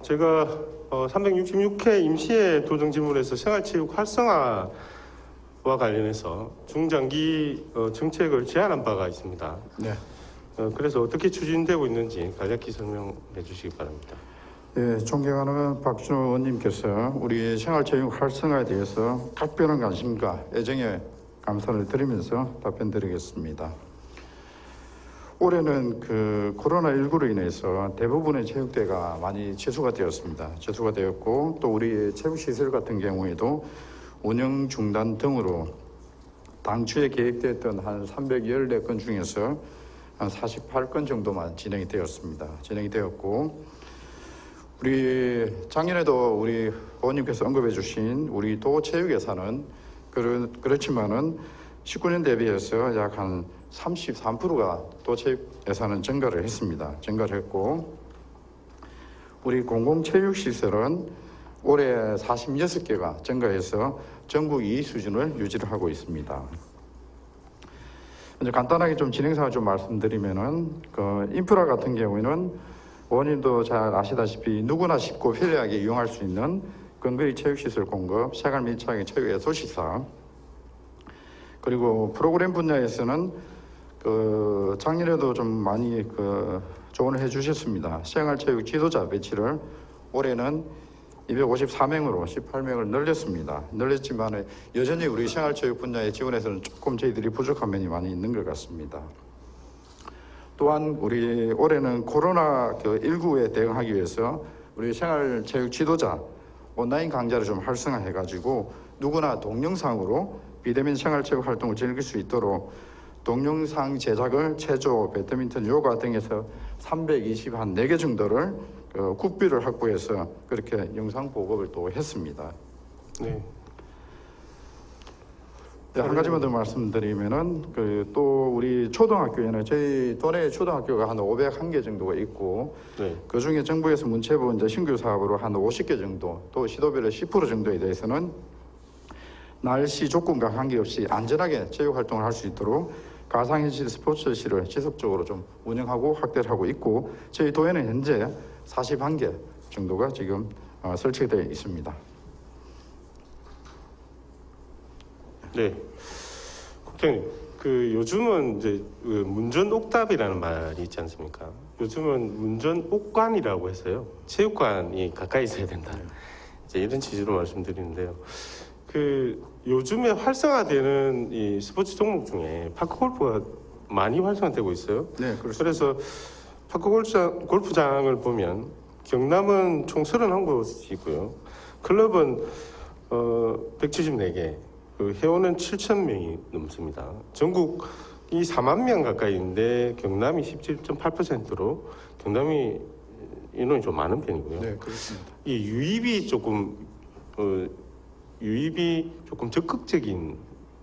제가 366회 임시회 도정질문에서 생활체육 활성화와 관련해서 중장기 정책을 제안한 바가 있습니다. 네. 그래서 어떻게 추진되고 있는지 간략히 설명해 주시기 바랍니다. 예, 존경하는 박준호 의원님께서 우리 생활체육 활성화에 대해서 각별한 관심과 애정에 감사를 드리면서 답변드리겠습니다. 올해는 코로나19로 인해서 대부분의 체육대회가 많이 취소가 되었습니다. 취소가 되었고 또 우리 체육시설 같은 경우에도 운영 중단 등으로 당초에 계획되었던 한 314건 중에서 한 48건 정도만 진행이 되었습니다. 진행이 되었고 우리 작년에도 우리 의원님께서 언급해 주신 우리 도 체육 예산은 그렇지만은 19년 대비해서 약 한 33%가 도 체육 예산은 증가를 했습니다. 증가를 했고 우리 공공체육시설은 올해 46개가 증가해서 전국 2위 수준을 유지를 하고 있습니다. 이제 간단하게 좀 진행상을 좀 말씀드리면은 인프라 같은 경우에는 의원님도 잘 아시다시피 누구나 쉽고 편리하게 이용할 수 있는 근거리 체육시설 공급, 생활 밀착의 체육 예술 시설, 그리고 프로그램 분야에서는 작년에도 좀 많이 조언을 해주셨습니다. 생활체육 지도자 배치를 올해는 254명으로 18명을 늘렸습니다. 늘렸지만 여전히 우리 생활체육 분야의 지원에서는 조금 저희들이 부족한 면이 많이 있는 것 같습니다. 또한 우리 올해는 코로나19에 대응하기 위해서 우리 생활체육 지도자 온라인 강좌를 좀 활성화해가지고 누구나 동영상으로 비대면 생활체육 활동을 즐길 수 있도록 동영상 제작을 체조, 배드민턴, 요가 등에서 324개 정도를 국비를 확보해서 그렇게 영상 보급을 또 했습니다. 네. 네, 한 가지만 더 말씀드리면은 또 우리 초등학교에는 저희 도내 초등학교가 한 501개 정도가 있고 네. 그 중에 정부에서 문체부 이제 신규 사업으로 한 50개 정도, 또 시도별로 10% 정도에 대해서는 날씨 조건과 관계없이 안전하게 체육 활동을 할 수 있도록 가상현실 스포츠실을 지속적으로 좀 운영하고 확대를 하고 있고 저희 도에는 현재 41개 정도가 지금 설치되어 있습니다. 네, 국장님, 요즘은 이제 문전옥답이라는 말이 있지 않습니까? 요즘은 문전옥관이라고 해서요, 체육관이 가까이 있어야 된다. 이제 이런 취지로 말씀드리는데요. 요즘에 활성화되는 이 스포츠 종목 중에 파크 골프가 많이 활성화되고 있어요. 네, 그렇습니다. 그래서 파크 골프장을 보면 경남은 총 31곳이 있고요. 클럽은 174개, 회원은 7,000명이 넘습니다. 전국이 4만 명 가까이인데 경남이 17.8%로 경남이 인원이 좀 많은 편이고요. 네, 그렇습니다. 이 유입이 조금 적극적인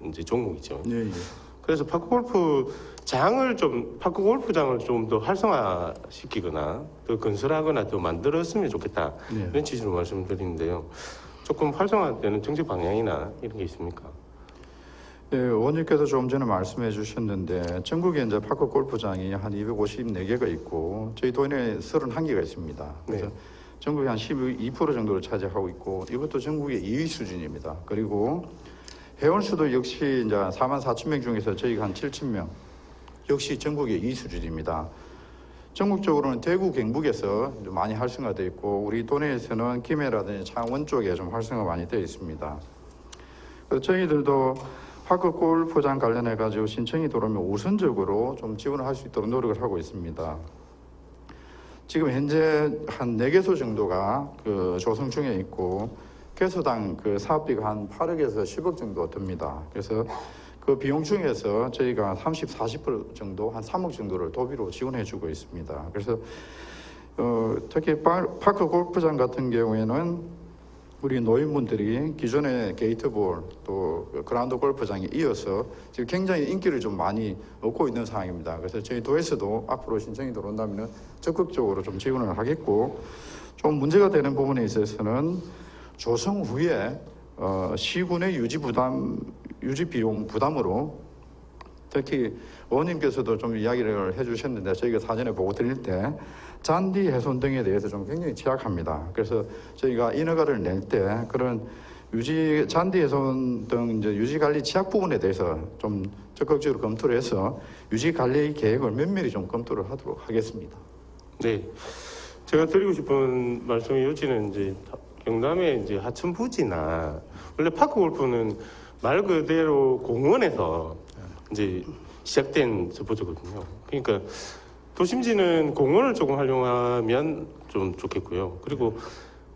이제 종목이죠. 예, 예. 그래서 파크 골프장을 좀 더 활성화시키거나 더 건설하거나 더 만들었으면 좋겠다. 네. 이런 취지로 말씀드리는데요. 조금 활성화되는 정책 방향이나 이런 게 있습니까? 네, 의원님께서 조금 전에 말씀해 주셨는데 전국에 이제 파크 골프장이 한 254개가 있고 저희 도내에 31개가 있습니다. 그래서 네. 전국의 한 12% 정도를 차지하고 있고 이것도 전국의 2위 수준입니다. 그리고 회원 수도 역시 이제 44,000명 중에서 저희가 한 7,000명, 역시 전국의 2위 수준입니다. 전국적으로는 대구, 경북에서 많이 활성화되어 있고 우리 도내에서는 김해라든지 창원 쪽에 좀 활성화 많이 되어 있습니다. 그래서 저희들도 파크 골프장 관련해 가지고 신청이 들어오면 우선적으로 좀 지원을 할 수 있도록 노력을 하고 있습니다. 지금 현재 한 4개소 정도가 조성 중에 있고 개소당 사업비가 한 8억에서 10억 정도 듭니다. 그래서 그 비용 중에서 저희가 30, 40% 정도, 한 3억 정도를 도비로 지원해 주고 있습니다. 그래서 특히 파크 골프장 같은 경우에는 우리 노인분들이 기존의 게이트볼 또 그라운드 골프장에 이어서 지금 굉장히 인기를 좀 많이 얻고 있는 상황입니다. 그래서 저희 도에서도 앞으로 신청이 들어온다면 적극적으로 좀 지원을 하겠고, 좀 문제가 되는 부분에 있어서는 조성 후에 시군의 유지 비용 부담으로 특히 의원님께서도 좀 이야기를 해주셨는데 저희가 사전에 보고 드릴 때 잔디 훼손 등에 대해서 좀 굉장히 취약합니다. 그래서 저희가 인허가를 낼 때 그런 잔디 훼손 등 이제 유지 관리 취약 부분에 대해서 좀 적극적으로 검토를 해서 유지 관리 계획을 면밀히 좀 검토를 하도록 하겠습니다. 네, 제가 드리고 싶은 말씀의 요지는 이제 경남의 이제 하천 부지나 원래 파크 골프는 말 그대로 공원에서 이제 시작된 스포츠거든요. 그러니까 도심지는 공원을 조금 활용하면 좀 좋겠고요. 그리고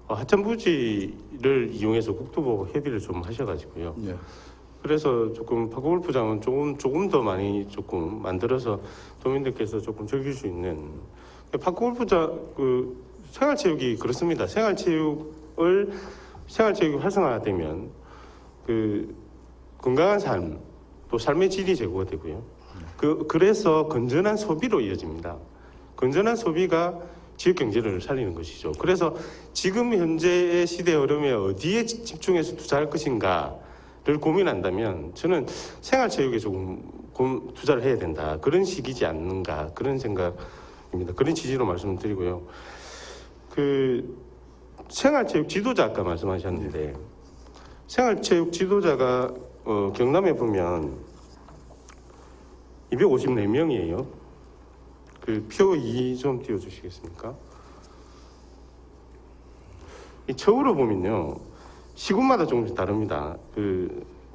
하천 부지를 이용해서 국토부 협의를 좀 하셔가지고요. 예. 그래서 조금 파크 골프장은 조금 더 많이 조금 만들어서 도민들께서 조금 즐길 수 있는 파크 골프장 생활체육이 그렇습니다. 생활체육이 활성화되면 건강한 삶, 또 삶의 질이 제고가 되고요. 그래서 건전한 소비로 이어집니다. 건전한 소비가 지역 경제를 살리는 것이죠. 그래서 지금 현재의 시대 흐름에 어디에 집중해서 투자할 것인가를 고민한다면 저는 생활체육에 조금 투자를 해야 된다. 그런 시기지 않는가 그런 생각입니다. 그런 취지로 말씀드리고요. 생활체육 지도자 아까 말씀하셨는데 생활체육 지도자가 경남에 보면 254명이에요. 표 2 좀 띄워주시겠습니까? 이 처우로 보면요, 시군마다 조금씩 다릅니다.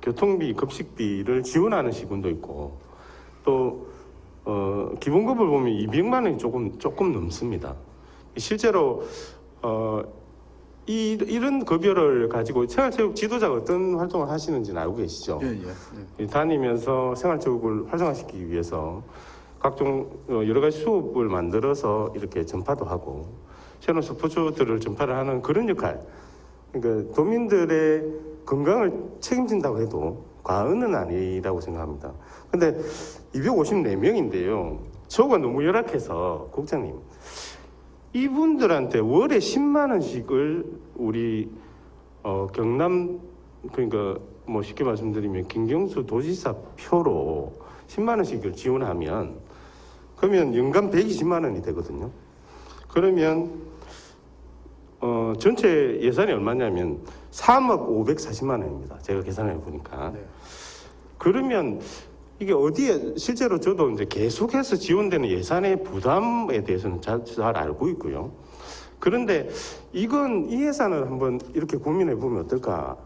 교통비, 급식비를 지원하는 시군도 있고, 또 기본급을 보면 200만 원이 조금 넘습니다. 실제로 이런 급여를 가지고 생활체육 지도자가 어떤 활동을 하시는지는 알고 계시죠? 예. 다니면서 생활체육을 활성화시키기 위해서 각종 여러 가지 수업을 만들어서 이렇게 전파도 하고 새로운 스포츠들을 전파를 하는 그런 역할. 그러니까 도민들의 건강을 책임진다고 해도 과언은 아니라고 생각합니다. 근데 254명인데요. 저가 너무 열악해서 국장님, 이분들한테 월에 10만 원씩을 우리 경남, 그러니까 뭐 쉽게 말씀드리면 김경수 도지사 표로 10만 원씩을 지원하면 그러면 연간 120만 원이 되거든요. 그러면 전체 예산이 얼마냐면 3억 540만 원입니다. 제가 계산해 보니까. 네. 그러면 이게 어디에 실제로 저도 이제 계속해서 지원되는 예산의 부담에 대해서는 잘 알고 있고요. 그런데 이 예산을 한번 이렇게 고민해 보면 어떨까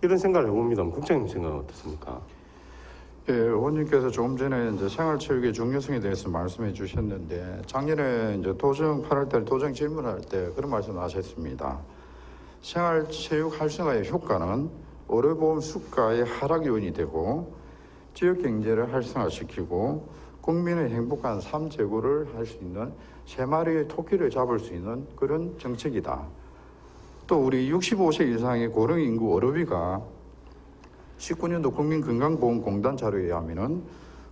이런 생각을 해봅니다. 국장님 생각은 어떻습니까? 예, 의원님께서 조금 전에 이제 생활체육의 중요성에 대해서 말씀해 주셨는데 작년에 이제 8월달 도정 질문할 때 그런 말씀하셨습니다. 생활체육 활성화의 효과는 의료보험 수가의 하락 요인이 되고 지역 경제를 활성화시키고 국민의 행복한 삶 제고를 할 수 있는 세 마리의 토끼를 잡을 수 있는 그런 정책이다. 또 우리 65세 이상의 고령 인구 의료비가 19년도 국민건강보험공단 자료에 의하면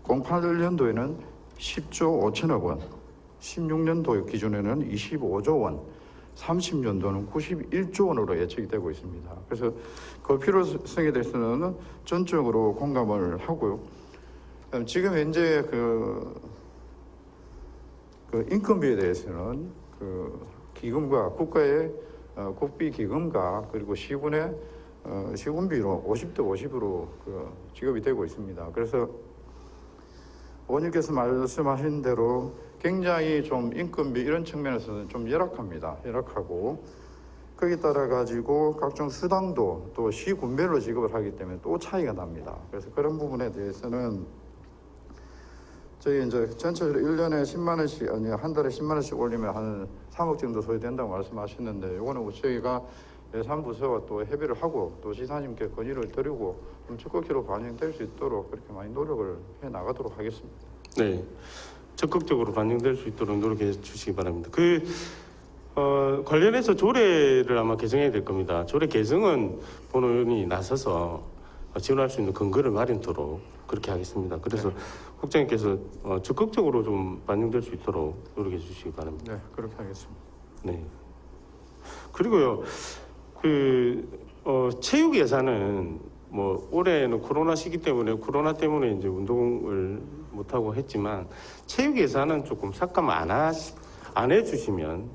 08년도에는 10조 5천억 원, 16년도 기준에는 25조 원, 30년도는 91조 원으로 예측이 되고 있습니다. 그래서 그 필요성에 대해서는 전적으로 공감을 하고요. 지금 현재 그 인건비에 대해서는 기금과 국가의 국비 기금과 그리고 시군의 시군비로 50대 50으로 지급이 되고 있습니다. 그래서 의원님께서 말씀하신 대로 굉장히 좀 인건비 이런 측면에서는 좀 열악합니다. 열악하고 거기에 따라 가지고 각종 수당도 또 시군별로 지급을 하기 때문에 또 차이가 납니다. 그래서 그런 부분에 대해서는 저희 이제 전체적으로 1년에 10만 원씩 아니 한 달에 10만 원씩 올리면 한 3억 정도 소요된다고 말씀하셨는데 이거는 저희가 예산부서와 또 협의를 하고 또 지사님께 건의를 드리고 좀 적극적으로 반영될 수 있도록 그렇게 많이 노력을 해 나가도록 하겠습니다. 네, 적극적으로 반영될 수 있도록 노력해 주시기 바랍니다. 관련해서 조례를 아마 개정해야 될 겁니다. 조례 개정은 본원이 나서서 지원할 수 있는 근거를 마련토록 그렇게 하겠습니다. 그래서 국장님께서 적극적으로 좀 반영될 수 있도록 노력해 주시기 바랍니다. 네, 그렇게 하겠습니다. 네. 그리고요, 체육 예산은 뭐 올해는 코로나 시기 때문에 이제 운동을 못 하고 했지만 체육 예산은 조금 삭감 안 해주시면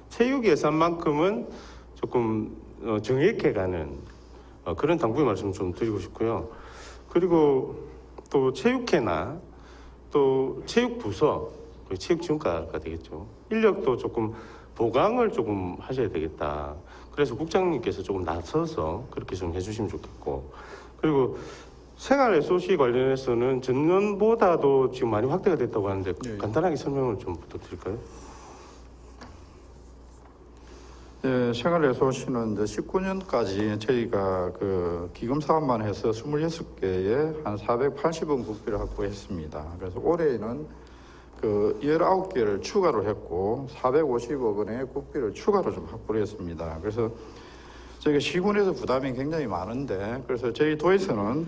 체육 예산만큼은 조금 정액해가는 그런 당부의 말씀 좀 드리고 싶고요. 그리고 또 체육회나 또 체육부서, 체육지원과가 되겠죠. 인력도 조금 보강을 조금 하셔야 되겠다. 그래서 국장님께서 조금 나서서 그렇게 좀 해주시면 좋겠고, 그리고 생활 SOC 관련해서는 전년보다도 지금 많이 확대가 됐다고 하는데 간단하게 설명을 좀 부탁드릴까요? 네, 생활 SOC는 이제 19년까지 저희가 그 기금 사업만 해서 26개에 한 480억 국비를 확보했습니다. 그래서 올해는 그 19개를 추가로 했고 450억 원의 국비를 추가로 좀 확보를 했습니다. 그래서 저희가 시군에서 부담이 굉장히 많은데, 그래서 저희 도에서는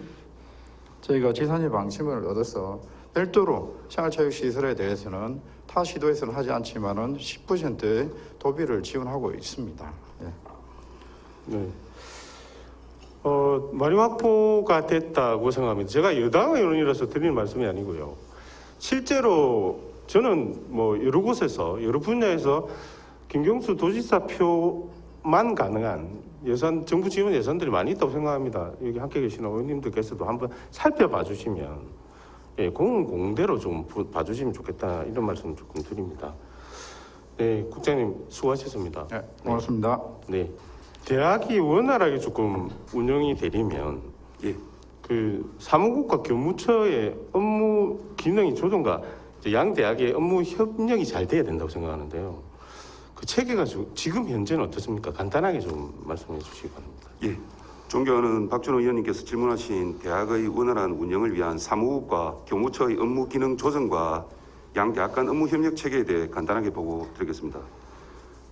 저희가 지산의 방침을 얻어서 별도로 생활체육시설에 대해서는 타 시도에서는 하지 않지만은 10%의 도비를 지원하고 있습니다. 예. 네. 많이 확보가 됐다고 생각합니다. 제가 여당 의원이라서 드리는 말씀이 아니고요. 실제로 저는 뭐 여러 곳에서 여러 분야에서 김경수 도지사 표만 가능한 예산, 정부 지원 예산들이 많이 있다고 생각합니다. 여기 함께 계시는 의원님들께서도 한번 살펴봐 주시면 공은 공대로 좀 봐주시면 좋겠다, 이런 말씀 조금 드립니다. 네, 국장님 수고하셨습니다. 네, 고맙습니다. 네, 대학이 원활하게 조금 운영이 되려면 그 사무국과 교무처의 업무 기능이 조정과 양 대학의 업무 협력이 잘 돼야 된다고 생각하는데요. 그 체계가 지금 현재는 어떻습니까? 간단하게 좀 말씀해 주시기 바랍니다. 예, 존경하는 박준호 의원님께서 질문하신 대학의 원활한 운영을 위한 사무국과 교무처의 업무 기능 조정과 양 대학 간 업무 협력 체계에 대해 간단하게 보고 드리겠습니다.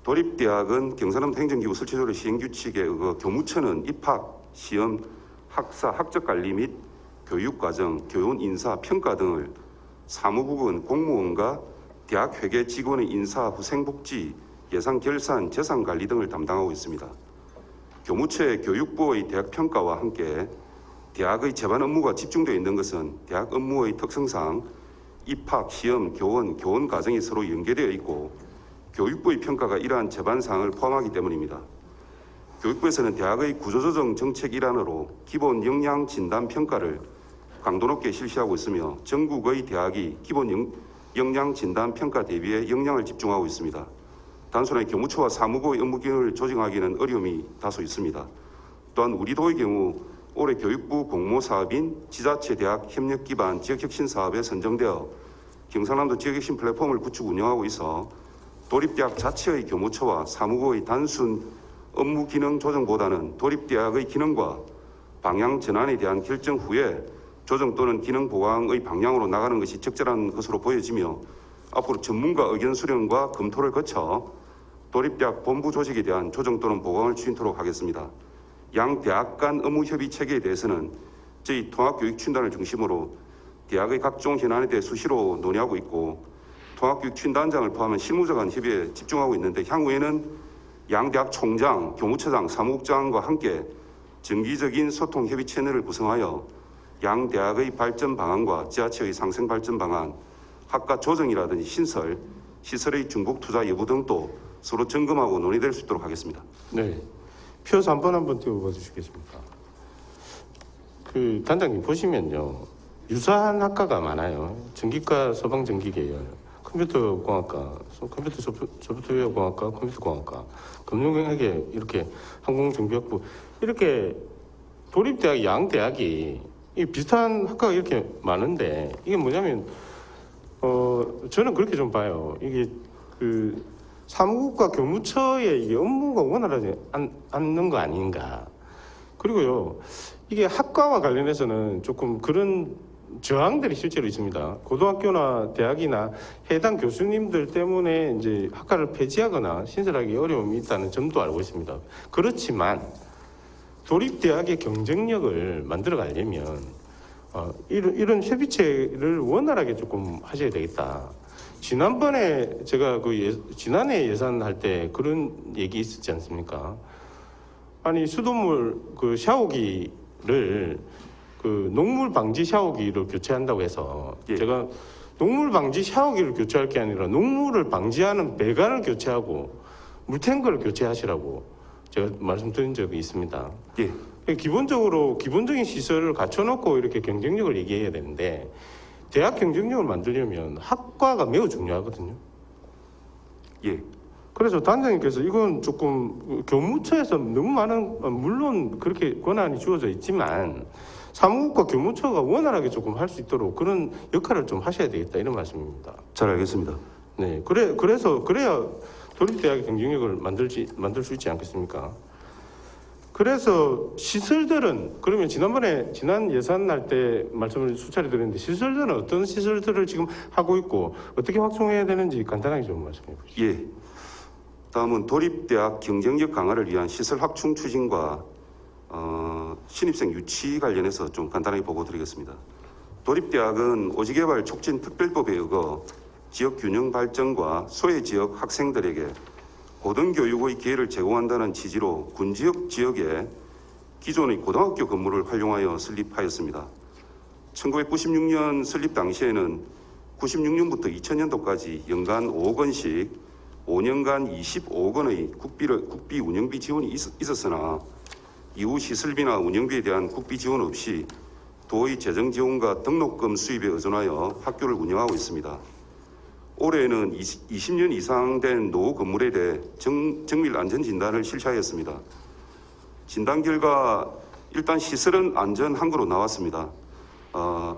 도립대학은 경산남도 행정기구 설치조례 시행규칙에 의거 교무처는 입학, 시험, 학사, 학적관리 및 교육과정, 교원 인사, 평가 등을, 사무국은 공무원과 대학 회계 직원의 인사, 후생복지, 예산 결산, 재산관리 등을 담당하고 있습니다. 교무처의 교육부의 대학 평가와 함께 대학의 제반 업무가 집중되어 있는 것은 대학 업무의 특성상 입학, 시험, 교원 과정이 서로 연계되어 있고 교육부의 평가가 이러한 제반 사항을 포함하기 때문입니다. 교육부에서는 대학의 구조조정 정책 일환으로 기본 역량 진단 평가를 강도 높게 실시하고 있으며 전국의 대학이 기본 역량 진단 평가 대비에 역량을 집중하고 있습니다. 단순하게 교무처와 사무부의 업무 기능을 조정하기는 어려움이 다소 있습니다. 또한 우리 도의 경우 올해 교육부 공모 사업인 지자체 대학 협력 기반 지역혁신 사업에 선정되어 경상남도 지역혁신 플랫폼을 구축 운영하고 있어 도립대학 자체의 교무처와 사무부의 단순 업무 기능 조정보다는 도립대학의 기능과 방향 전환에 대한 결정 후에 조정 또는 기능 보강의 방향으로 나가는 것이 적절한 것으로 보여지며 앞으로 전문가 의견 수렴과 검토를 거쳐 도립대학 본부 조직에 대한 조정 또는 보강을 추진토록 하겠습니다. 양 대학 간 업무 협의 체계에 대해서는 저희 통합교육춘단을 중심으로 대학의 각종 현안에 대해 수시로 논의하고 있고 통합교육춘단장을 포함한 실무자 간 협의에 집중하고 있는데, 향후에는 양 대학 총장, 교무처장, 사무국장과 함께 정기적인 소통 협의 채널을 구성하여 양 대학의 발전 방안과 지자체의 상생 발전 방안, 학과 조정이라든지 신설, 시설의 중복 투자 여부 등도 서로 점검하고 논의될 수 있도록 하겠습니다. 네, 표 3번 한번 띄워봐 주시겠습니까? 그 단장님 보시면요, 유사한 학과가 많아요. 전기과, 서방전기 계열, 컴퓨터공학과, 컴퓨터 소프트웨어공학과, 컴퓨터공학과, 금융회계, 이렇게 항공정비학부, 이렇게 도립대학 양 대학이 비슷한 학과가 이렇게 많은데, 이게 뭐냐면 저는 그렇게 좀 봐요. 이게 그 사무국과 교무처의 이게 업무가 원활하지 않는 거 아닌가. 그리고요, 이게 학과와 관련해서는 조금 그런 저항들이 실제로 있습니다. 고등학교나 대학이나 해당 교수님들 때문에 이제 학과를 폐지하거나 신설하기 어려움이 있다는 점도 알고 있습니다. 그렇지만 도립대학의 경쟁력을 만들어 가려면 이런 협의체를 원활하게 조금 하셔야 되겠다. 지난번에 제가 지난해 예산할 때 그런 얘기 있었지 않습니까? 아니 수돗물 그 샤워기 그 녹물 방지 샤워기를 교체한다고 해서 예. 제가 녹물 방지 샤워기를 교체할 게 아니라 녹물을 방지하는 배관을 교체하고 물탱크를 교체하시라고 제가 말씀드린 적이 있습니다. 예. 기본적으로 기본적인 시설을 갖춰놓고 이렇게 경쟁력을 얘기해야 되는데 대학 경쟁력을 만들려면 학과가 매우 중요하거든요. 예. 그래서 단장님께서 이건 조금 교무처에서 너무 많은, 물론 그렇게 권한이 주어져 있지만 사무국과 교무처가 원활하게 조금 할 수 있도록 그런 역할을 좀 하셔야 되겠다 이런 말씀입니다. 잘 알겠습니다. 네, 그래야 도립대학의 경쟁력을 만들 수 있지 않겠습니까? 그래서 시설들은 그러면 지난 예산 날 때 말씀을 수차례 드렸는데 시설들은 어떤 시설들을 지금 하고 있고 어떻게 확충해야 되는지 간단하게 좀 말씀해 보시죠. 예. 다음은 도립대학 경쟁력 강화를 위한 시설 확충 추진과 신입생 유치 관련해서 좀 간단하게 보고 드리겠습니다. 도립대학은 오지개발 촉진 특별법에 의거 지역 균형 발전과 소외 지역 학생들에게 고등교육의 기회를 제공한다는 취지로 군지역 지역에 기존의 고등학교 건물을 활용하여 설립하였습니다. 1996년 설립 당시에는 96년부터 2000년도까지 연간 5억 원씩 5년간 25억 원의 국비 운영비 지원이 있었으나 이후 시설비나 운영비에 대한 국비 지원 없이 도의 재정 지원과 등록금 수입에 의존하여 학교를 운영하고 있습니다. 올해는 20년 이상 된 노후 건물에 대해 정밀 안전 진단을 실시하였습니다. 진단 결과 일단 시설은 안전한 거로 나왔습니다.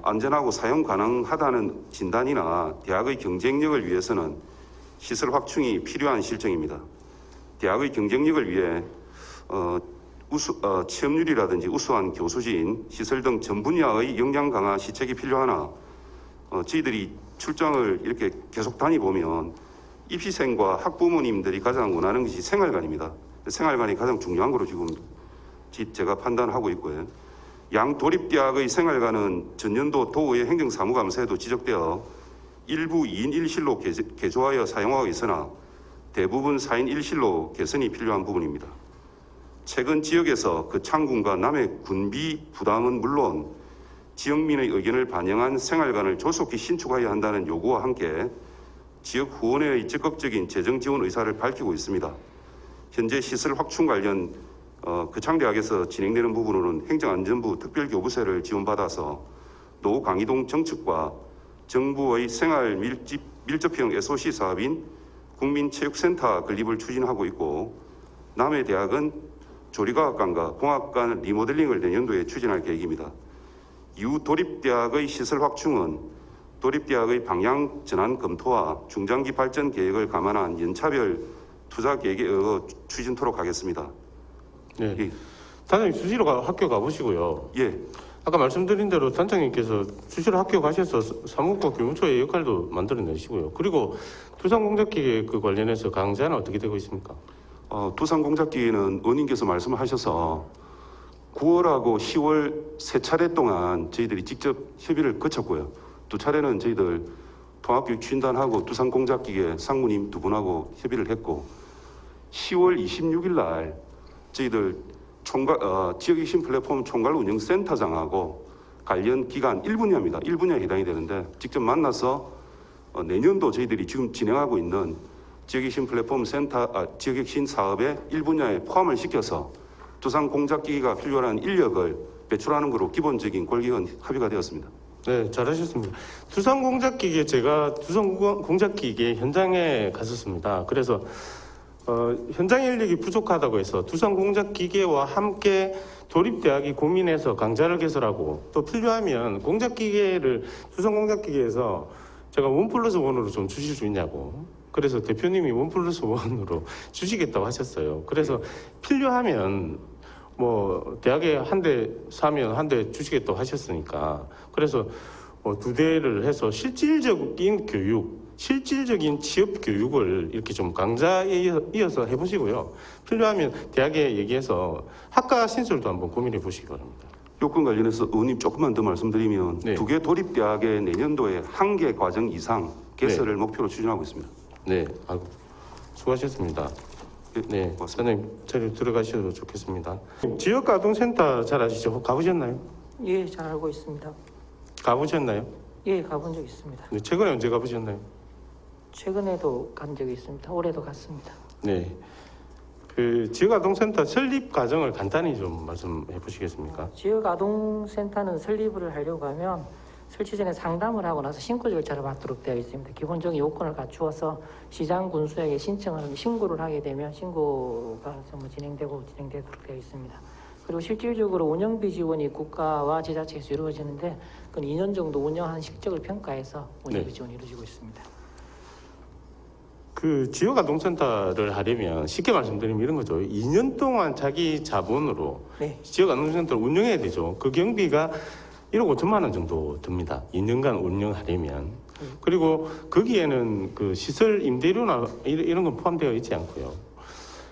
안전하고 사용 가능하다는 진단이나 대학의 경쟁력을 위해서는 시설 확충이 필요한 실정입니다. 대학의 경쟁력을 위해 취업률이라든지 우수한 교수진, 시설 등 전 분야의 역량 강화 시책이 필요하나 저희들이 출장을 이렇게 계속 다니보면 입시생과 학부모님들이 가장 원하는 것이 생활관입니다. 생활관이 가장 중요한 거로 지금 제가 판단하고 있고요. 양 도립대학의 생활관은 전년도 도의회 행정사무감사에도 지적되어 일부 2인 1실로 개조하여 사용하고 있으나 대부분 4인 1실로 개선이 필요한 부분입니다. 최근 지역에서 그 창군과 남의 군비 부담은 물론 지역민의 의견을 반영한 생활관을 조속히 신축하여야 한다는 요구와 함께 지역 후원회의 적극적인 재정 지원 의사를 밝히고 있습니다. 현재 시설 확충 관련 거창대학에서 진행되는 부분으로는 행정안전부 특별교부세를 지원받아서 노후 강의동 정축과 정부의 생활 밀접형 SOC 사업인 국민체육센터 건립을 추진하고 있고 남해대학은 조리과학관과 공학관 리모델링을 내년도에 추진할 계획입니다. 이후 도립대학의 시설 확충은 도립대학의 방향 전환 검토와 중장기 발전 계획을 감안한 연차별 투자 계획에 의거 추진토록 하겠습니다. 네. 예. 단장님 수시로 학교 가보시고요. 예. 아까 말씀드린 대로 단장님께서 수시로 학교 가셔서 사무국과 교무처의 역할도 만들어내시고요. 그리고 두산공작기계 그 관련해서 강좌는 어떻게 되고 있습니까? 두산공작기계는 의원님께서 말씀하셔서 9월하고 10월 세 차례 동안 저희들이 직접 협의를 거쳤고요. 두 차례는 저희들 통합교육추진단하고 두산공작기계 상무님 두 분하고 협의를 했고 10월 26일 날 저희들 지역혁신 플랫폼 총괄 운영센터장하고 관련 기관 1분야입니다. 1분야에 해당이 되는데 직접 만나서 내년도 저희들이 지금 진행하고 있는 지역혁신 플랫폼 지역혁신 사업의 1분야에 포함을 시켜서 두산공작기계가 필요한 인력을 배출하는 것으로 기본적인 권리는 합의가 되었습니다. 네, 잘하셨습니다. 두산공작기계 제가 두산공작기계 현장에 갔었습니다. 그래서 현장 인력이 부족하다고 해서 두산공작기계와 함께 도립대학이 고민해서 강좌를 개설하고 또 필요하면 공작기계를 두산공작기계에서 제가 1+1으로 좀 주실 수 있냐고. 그래서 대표님이 1+1으로 주시겠다고 하셨어요. 그래서 필요하면 뭐 대학에 한 대 사면 한 대 주시겠다고 하셨으니까 그래서 두 대를 해서 실질적인 교육, 실질적인 취업 교육을 이렇게 좀 강좌에 이어서 해보시고요. 필요하면 대학에 얘기해서 학과 신설도 한번 고민해 보시기 바랍니다. 요건 관련해서 의원님 조금만 더 말씀드리면 네. 두 개 도립대학의 내년도에 1개 과정 이상 개설을 목표로 추진하고 있습니다. 네, 아이고, 수고하셨습니다. 네, 고맙습니다. 선생님 자리 들어가셔도 좋겠습니다. 지역아동센터 잘 아시죠? 가보셨나요? 예, 잘 알고 있습니다. 가보셨나요? 예, 가본 적 있습니다. 네, 최근에 언제 가보셨나요? 최근에도 간 적이 있습니다. 올해도 갔습니다. 네, 그 지역아동센터 설립 과정을 간단히 좀 말씀해 보시겠습니까? 지역 아동센터는 설립을 하려고 하면 설치 전에 상담을 하고 나서 신고 절차를 받도록 되어 있습니다. 기본적인 요건을 갖추어서 시장 군수에게 신청을 신고를 하게 되면 신고가 전부 진행되도록 되어 있습니다. 그리고 실질적으로 운영비 지원이 국가와 지자체에서 이루어지는데 그건 2년 정도 운영한 실적을 평가해서 운영비 네. 지원이 이루어지고 있습니다. 그 지역아동센터를 하려면 쉽게 말씀드리면 이런 거죠. 2년 동안 자기 자본으로 네. 지역아동센터를 운영해야 되죠. 그 경비가 1억 5천만 원 정도 듭니다. 2년간 운영하려면. 그리고 거기에는 그 시설 임대료나 이런 건 포함되어 있지 않고요.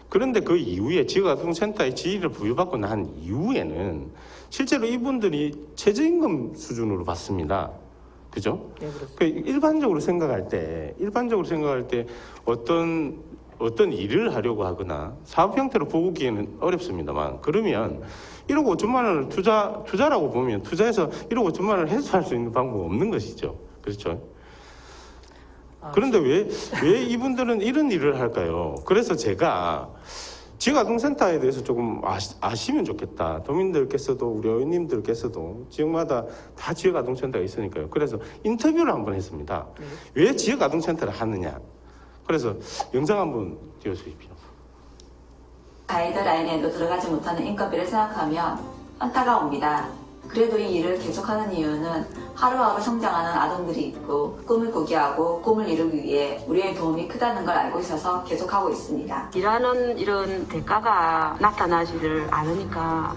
그런데 그 이후에 지역아동센터의 지위를 부여받고 난 이후에는 실제로 이분들이 최저임금 수준으로 받습니다. 그죠? 네, 그렇습니다. 그 일반적으로 생각할 때 어떤 일을 하려고 하거나 사업 형태로 보기에는 어렵습니다만 그러면 1억 5천만 원을 투자라고 보면 투자해서 1억 5천만 원을 회수할 수 있는 방법은 없는 것이죠. 그렇죠? 그런데 왜 이분들은 이런 일을 할까요? 그래서 제가 지역아동센터에 대해서 조금 아시면 좋겠다. 도민들께서도 우리 의원님들께서도 지역마다 다 지역아동센터가 있으니까요. 그래서 인터뷰를 한번 했습니다. 네. 왜 지역아동센터를 하느냐? 그래서 영상 한번 띄워주십시오. 가이드라인에도 들어가지 못하는 인건비를 생각하면 안타까웁니다. 그래도 이 일을 계속하는 이유는 하루하루 성장하는 아동들이 있고 꿈을 꾸게 하고 꿈을 이루기 위해 우리의 도움이 크다는 걸 알고 있어서 계속하고 있습니다. 일하는 이런 대가가 나타나지를 않으니까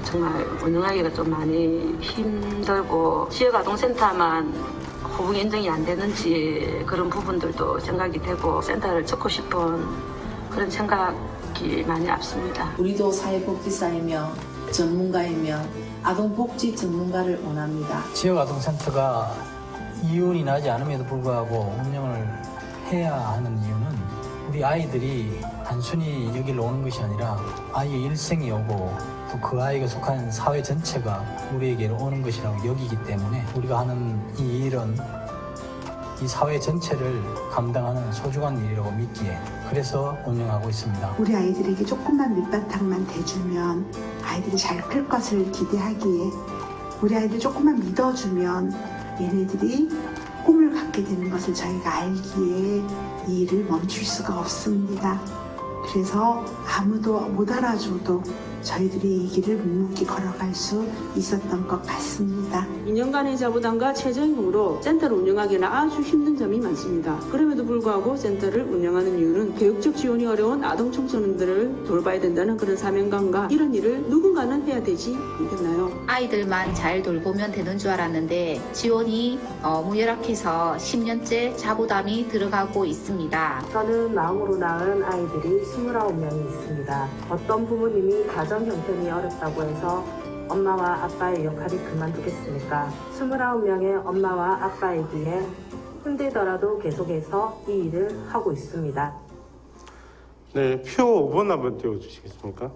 정말 운영하기가 좀 많이 힘들고 지역아동센터만 호봉 인정이 안 되는지 그런 부분들도 생각이 되고 센터를 찾고 싶은 그런 생각이 많이 앞섭니다. 우리도 사회복지사이며 전문가이며 아동복지 전문가를 원합니다. 지역아동센터가 이윤이 나지 않음에도 불구하고 운영을 해야 하는 이유는 우리 아이들이 단순히 여기를 오는 것이 아니라 아이의 일생이 오고 또 그 아이가 속한 사회 전체가 우리에게 오는 것이라고 여기기 때문에 우리가 하는 이 일은 이 사회 전체를 감당하는 소중한 일이라고 믿기에 그래서 운영하고 있습니다. 우리 아이들에게 조금만 밑바탕만 대주면 아이들이 잘 클 것을 기대하기에 우리 아이들 조금만 믿어주면 얘네들이 꿈을 갖게 되는 것을 저희가 알기에 이 일을 멈출 수가 없습니다. 그래서 아무도 못 알아줘도 저희들이 이 길을 묵묵히 걸어갈 수 있었던 것 같습니다. 2년간의 자부담과 최저임금으로 센터를 운영하기에는 아주 힘든 점이 많습니다. 그럼에도 불구하고 센터를 운영하는 이유는 교육적 지원이 어려운 아동 청소년들을 돌봐야 된다는 그런 사명감과 이런 일을 누군가는 해야 되지 않겠나요? 아이들만 잘 돌보면 되는 줄 알았는데 지원이 무열악해서 10년째 자부담이 들어가고 있습니다. 저는 마음으로 낳은 아이들이 29명이 있습니다. 어떤 부모님이 가정 형편이 어렵다고 해서 엄마와 아빠의 역할이 그만두겠습니까? 29명의 엄마와 아빠이기에 힘들더라도 계속해서 이 일을 하고 있습니다. 네, 표 5번 한번 띄워주시겠습니까?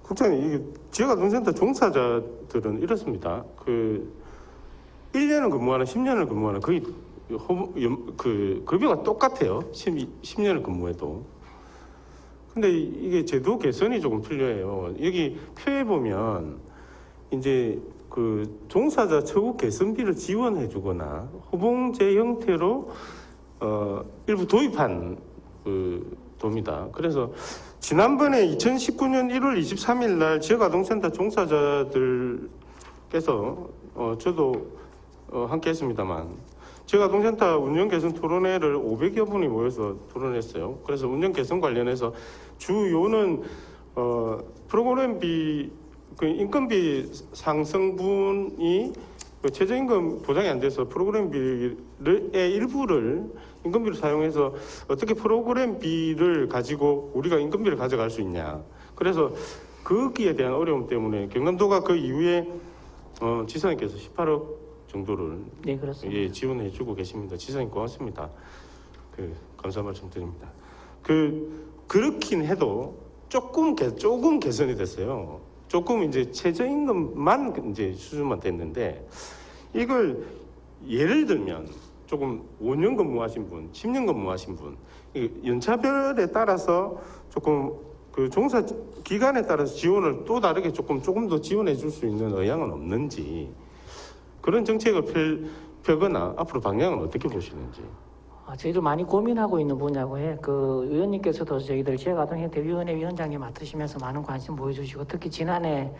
국장님, 이게 지역아동센터 종사자들은 이렇습니다. 1년을 근무하는 10년을 근무하는 거의 급여가 똑같아요. 10년을 근무해도. 근데 이게 제도 개선이 조금 필요해요. 여기 표에 보면 이제 종사자 처우 개선비를 지원해 주거나 호봉제 형태로 일부 도입한 돕니다. 그래서 지난번에 2019년 1월 23일 날 지역아동센터 종사자들께서 저도 함께 했습니다만 지역아동센터 운영 개선 토론회를 500여 분이 모여서 토론했어요. 그래서 운영 개선 관련해서 주요는 프로그램비 인건비 상승분이 최저임금 보장이 안 돼서 프로그램비의 일부를 인건비를 사용해서 어떻게 프로그램비를 가지고 우리가 인건비를 가져갈 수 있냐. 그래서 거기에 대한 어려움 때문에 경남도가 그 이후에 지사님께서 18억 정도를 네, 그렇습니다. 지원해 주고 계십니다. 지사님 고맙습니다. 감사 말씀드립니다. 그렇긴 해도 조금 개선이 됐어요. 조금 이제 최저임금만 이제 수준만 됐는데 이걸 예를 들면 조금 5년 근무하신 분, 10년 근무하신 분, 연차별에 따라서 조금 그 종사 기간에 따라서 지원을 또 다르게 조금 더 지원해 줄 수 있는 의향은 없는지, 그런 정책을 펴거나 앞으로 방향은 어떻게 보시는지. 저희들 많이 고민하고 있는 분야고요. 그 의원님께서도 저희들 지역아동협대위원회 위원장님 맡으시면서 많은 관심 보여주시고, 특히 지난해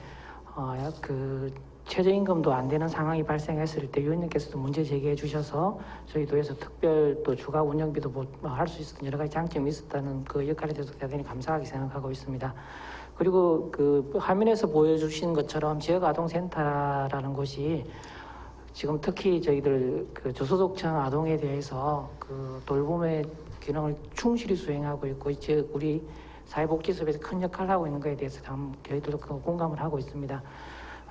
그 최저임금도 안 되는 상황이 발생했을 때 위원님께서도 문제 제기해 주셔서 저희 도에서 특별 또 주가 운영비도 할 수 있었던 여러 가지 장점이 있었다는 그 역할에 대해서 대단히 감사하게 생각하고 있습니다. 그리고 그 화면에서 보여주신 것처럼 지역아동센터라는 곳이 지금 특히 저희들 그 저소득층 아동에 대해서 그 돌봄의 기능을 충실히 수행하고 있고, 이제 우리 사회복지사업에서 큰 역할을 하고 있는 것에 대해서 저희들도 공감을 하고 있습니다.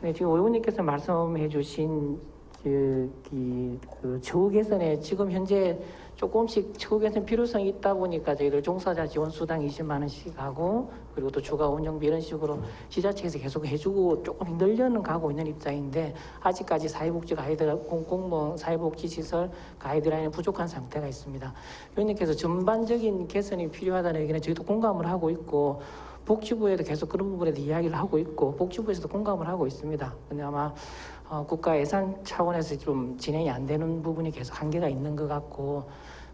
근데 지금 의원님께서 말씀해주신 그 처우 개선에 지금 현재 조금씩 처우 개선 필요성이 있다 보니까 저희들 종사자 지원 수당 20만 원씩 하고, 그리고 또 주가 운영비 이런 식으로 지자체에서 계속 해주고 조금 늘려는 가고 있는 입장인데, 아직까지 사회복지 가이드 공무원 사회복지 시설 가이드라인이 부족한 상태가 있습니다. 의원님께서 전반적인 개선이 필요하다는 의견에 저희도 공감을 하고 있고, 복지부에도 계속 그런 부분에 대해 이야기를 하고 있고, 복지부에서도 공감을 하고 있습니다. 근데 아마 국가 예산 차원에서 좀 진행이 안 되는 부분이 계속 한계가 있는 것 같고,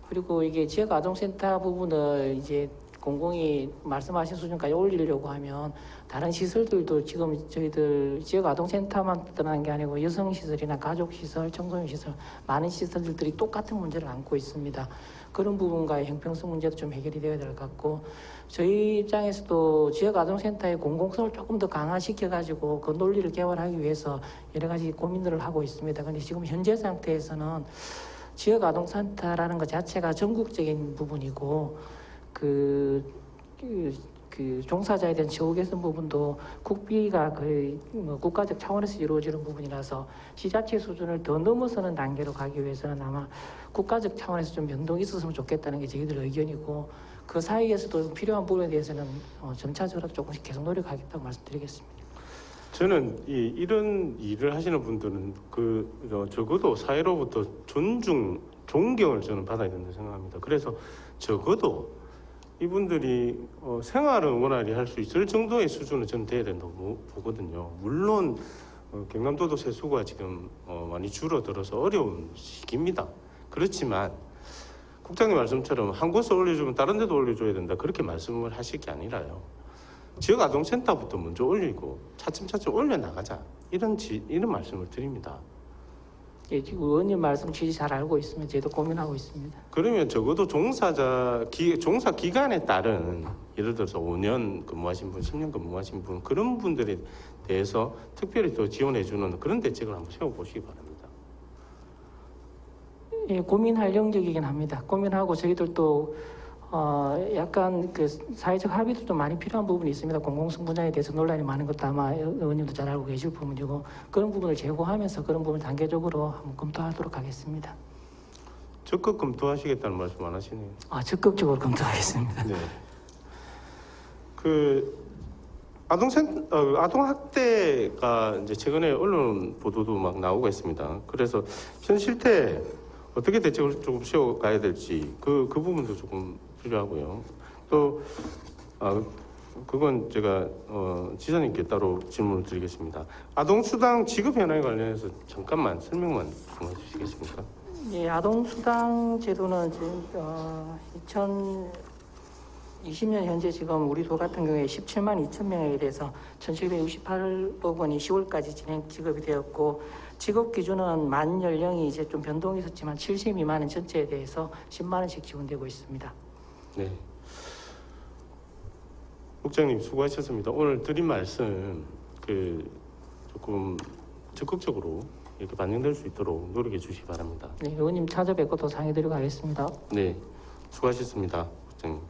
그리고 이게 지역 아동센터 부분을 이제 공공이 말씀하신 수준까지 올리려고 하면 다른 시설들도 지금 저희들 지역 아동센터만 떠나는 게 아니고 여성시설이나 가족시설, 청소년시설 많은 시설들이 똑같은 문제를 안고 있습니다. 그런 부분과의 형평성 문제도 좀 해결이 되어야 될 것 같고, 저희 입장에서도 지역 아동센터의 공공성을 조금 더 강화시켜가지고 그 논리를 개발하기 위해서 여러 가지 고민들을 하고 있습니다. 그런데 지금 현재 상태에서는 지역 아동센터라는 것 자체가 전국적인 부분이고, 그 종사자에 대한 처우 개선 부분도 국비가 거의 국가적 차원에서 이루어지는 부분이라서 지자체 수준을 더 넘어서는 단계로 가기 위해서는 아마 국가적 차원에서 좀 변동이 있었으면 좋겠다는 게 저희들 의견이고, 그 사이에서도 필요한 부분에 대해서는 점차적으로 조금씩 계속 노력하겠다고 말씀드리겠습니다. 저는 이런 일을 하시는 분들은 적어도 사회로부터 존경을 저는 받아야 된다고 생각합니다. 그래서 적어도 이분들이 생활은 원활히 할 수 있을 정도의 수준은 저는 돼야 된다고 보거든요. 물론 경남도도 세수가 지금 많이 줄어들어서 어려운 시기입니다. 그렇지만 국장님 말씀처럼 한 곳에 올려주면 다른 데도 올려줘야 된다, 그렇게 말씀을 하실 게 아니라요. 지역 아동센터부터 먼저 올리고 차츰차츰 올려나가자, 이런 말씀을 드립니다. 예, 지금 의원님 말씀 취지 잘 알고 있으면 저희도 고민하고 있습니다. 그러면 적어도 종사 기간에 따른, 예를 들어서 5년 근무하신 분, 10년 근무하신 분, 그런 분들에 대해서 특별히 더 지원해주는 그런 대책을 한번 세워보시기 바랍니다. 예, 고민할 영역이긴 합니다. 고민하고 저희들도 약간 그 사회적 합의도 좀 많이 필요한 부분이 있습니다. 공공성 분야에 대해서 논란이 많은 것도 아마 의원님도 잘 알고 계실 부분이고, 그런 부분을 제고하면서 그런 부분을 단계적으로 한번 검토하도록 하겠습니다. 적극 검토하시겠다는 말씀 안 하시네요. 적극적으로 검토하겠습니다. 네. 아동학대가 이제 최근에 언론 보도도 막 나오고 있습니다. 그래서 현 실태 어떻게 대책을 조금 세워가야 될지 그 부분도 조금 필요하고요. 또 그건 제가 지사님께 따로 질문을 드리겠습니다. 아동수당 지급 현황에 관련해서 잠깐만 설명만 좀 해주시겠습니까? 예, 아동수당 제도는 지금 2020년 현재 지금 우리 도 같은 경우에 17만 2천 명에 대해서 1,768억 원이 10월까지 지급이 되었고, 지급 기준은 만 연령이 이제 좀 변동이 있었지만 70 미만은 전체에 대해서 10만 원씩 지원되고 있습니다. 네. 국장님 수고하셨습니다. 오늘 드린 말씀 조금 적극적으로 이렇게 반영될 수 있도록 노력해 주시기 바랍니다. 네, 의원님 찾아뵙고 또 상의드리고 하겠습니다. 네, 수고하셨습니다, 국장님.